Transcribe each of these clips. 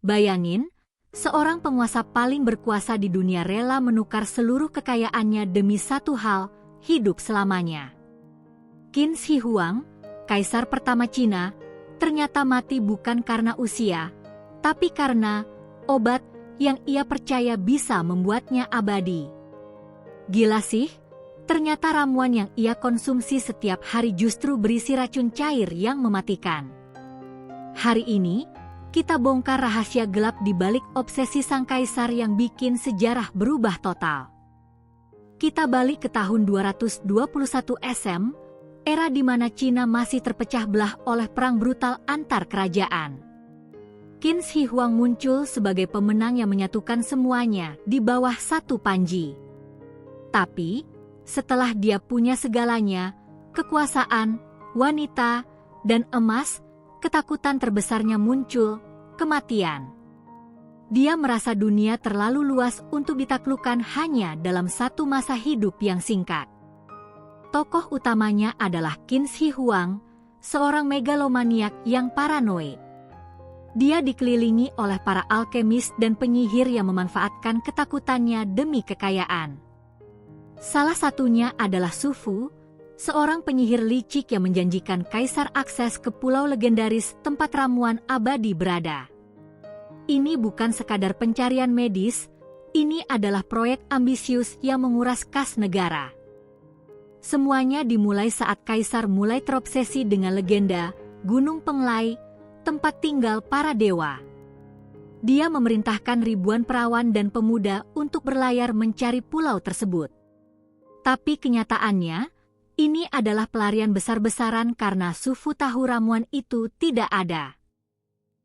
Bayangin, seorang penguasa paling berkuasa di dunia rela menukar seluruh kekayaannya demi satu hal, hidup selamanya. Qin Shi Huang, kaisar pertama Cina, ternyata mati bukan karena usia, tapi karena obat yang ia percaya bisa membuatnya abadi. Gila sih, ternyata ramuan yang ia konsumsi setiap hari justru berisi racun cair yang mematikan. Hari ini, kita bongkar rahasia gelap di balik obsesi sang kaisar yang bikin sejarah berubah total. Kita balik ke tahun 221 SM, era di mana Cina masih terpecah belah oleh perang brutal antar kerajaan. Qin Shi Huang muncul sebagai pemenang yang menyatukan semuanya di bawah satu panji. Tapi, setelah dia punya segalanya, kekuasaan, wanita, dan emas, ketakutan terbesarnya muncul, kematian. Dia merasa dunia terlalu luas untuk ditaklukkan hanya dalam satu masa hidup yang singkat. Tokoh utamanya adalah Qin Shi Huang, seorang megalomaniak yang paranoid. Dia dikelilingi oleh para alkemis dan penyihir yang memanfaatkan ketakutannya demi kekayaan. Salah satunya adalah Su Fu, seorang penyihir licik yang menjanjikan kaisar akses ke pulau legendaris tempat ramuan abadi berada. Ini bukan sekadar pencarian medis, ini adalah proyek ambisius yang menguras kas negara. Semuanya dimulai saat kaisar mulai terobsesi dengan legenda Gunung Penglai, tempat tinggal para dewa. Dia memerintahkan ribuan perawan dan pemuda untuk berlayar mencari pulau tersebut. Tapi kenyataannya, ini adalah pelarian besar-besaran karena Su Fu tahu ramuan itu tidak ada.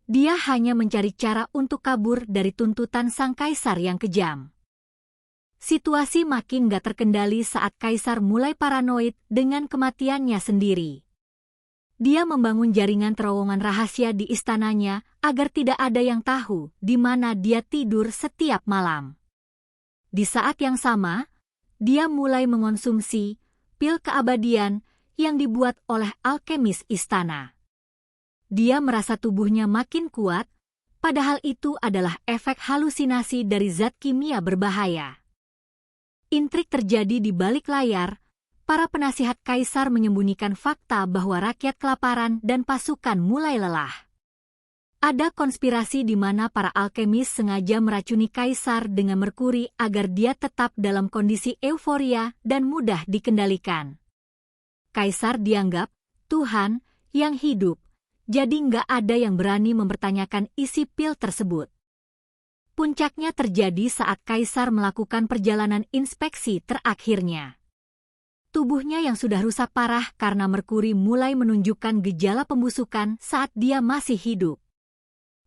Dia hanya mencari cara untuk kabur dari tuntutan sang kaisar yang kejam. Situasi makin gak terkendali saat kaisar mulai paranoid dengan kematiannya sendiri. Dia membangun jaringan terowongan rahasia di istananya agar tidak ada yang tahu di mana dia tidur setiap malam. Di saat yang sama, dia mulai mengonsumsi pil keabadian yang dibuat oleh alkemis istana. Dia merasa tubuhnya makin kuat, padahal itu adalah efek halusinasi dari zat kimia berbahaya. Intrik terjadi di balik layar. Para penasihat kaisar menyembunyikan fakta bahwa rakyat kelaparan dan pasukan mulai lelah. Ada konspirasi di mana para alkemis sengaja meracuni kaisar dengan merkuri agar dia tetap dalam kondisi euforia dan mudah dikendalikan. Kaisar dianggap Tuhan yang hidup, jadi nggak ada yang berani mempertanyakan isi pil tersebut. Puncaknya terjadi saat kaisar melakukan perjalanan inspeksi terakhirnya. Tubuhnya yang sudah rusak parah karena merkuri mulai menunjukkan gejala pembusukan saat dia masih hidup.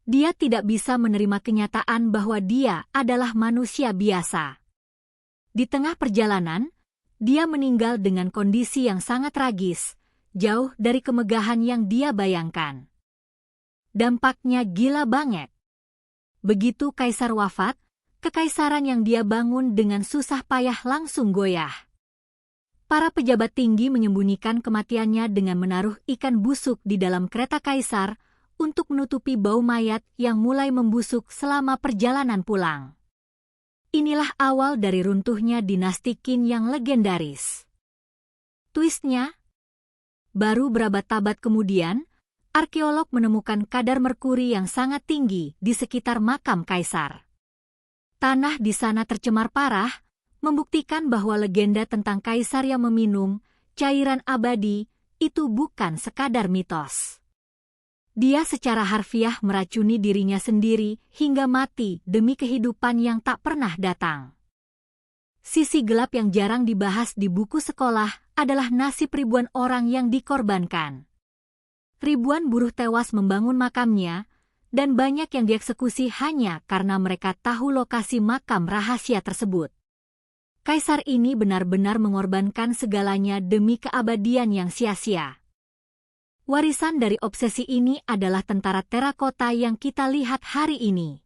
Dia tidak bisa menerima kenyataan bahwa dia adalah manusia biasa. Di tengah perjalanan, dia meninggal dengan kondisi yang sangat tragis, jauh dari kemegahan yang dia bayangkan. Dampaknya gila banget. Begitu kaisar wafat, kekaisaran yang dia bangun dengan susah payah langsung goyah. Para pejabat tinggi menyembunyikan kematiannya dengan menaruh ikan busuk di dalam kereta kaisar untuk menutupi bau mayat yang mulai membusuk selama perjalanan pulang. Inilah awal dari runtuhnya dinasti Qin yang legendaris. Twistnya, baru berabad-abad kemudian, arkeolog menemukan kadar merkuri yang sangat tinggi di sekitar makam kaisar. Tanah di sana tercemar parah, membuktikan bahwa legenda tentang kaisar yang meminum cairan abadi itu bukan sekadar mitos. Dia secara harfiah meracuni dirinya sendiri hingga mati demi kehidupan yang tak pernah datang. Sisi gelap yang jarang dibahas di buku sekolah adalah nasib ribuan orang yang dikorbankan. Ribuan buruh tewas membangun makamnya, dan banyak yang dieksekusi hanya karena mereka tahu lokasi makam rahasia tersebut. Kaisar ini benar-benar mengorbankan segalanya demi keabadian yang sia-sia. Warisan dari obsesi ini adalah tentara terakota yang kita lihat hari ini.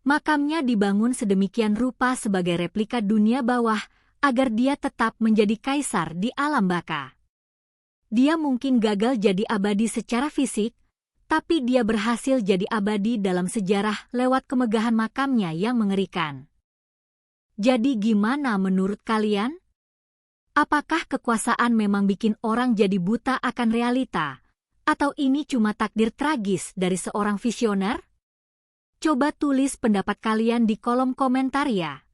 Makamnya dibangun sedemikian rupa sebagai replika dunia bawah agar dia tetap menjadi kaisar di alam baka. Dia mungkin gagal jadi abadi secara fisik, Tapi dia berhasil jadi abadi dalam sejarah lewat kemegahan makamnya yang mengerikan. Jadi gimana menurut kalian? Apakah kekuasaan memang bikin orang jadi buta akan realita? Atau ini cuma takdir tragis dari seorang visioner? Coba tulis pendapat kalian di kolom komentar ya.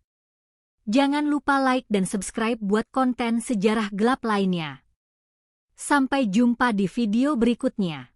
Jangan lupa like dan subscribe buat konten sejarah gelap lainnya. Sampai jumpa di video berikutnya.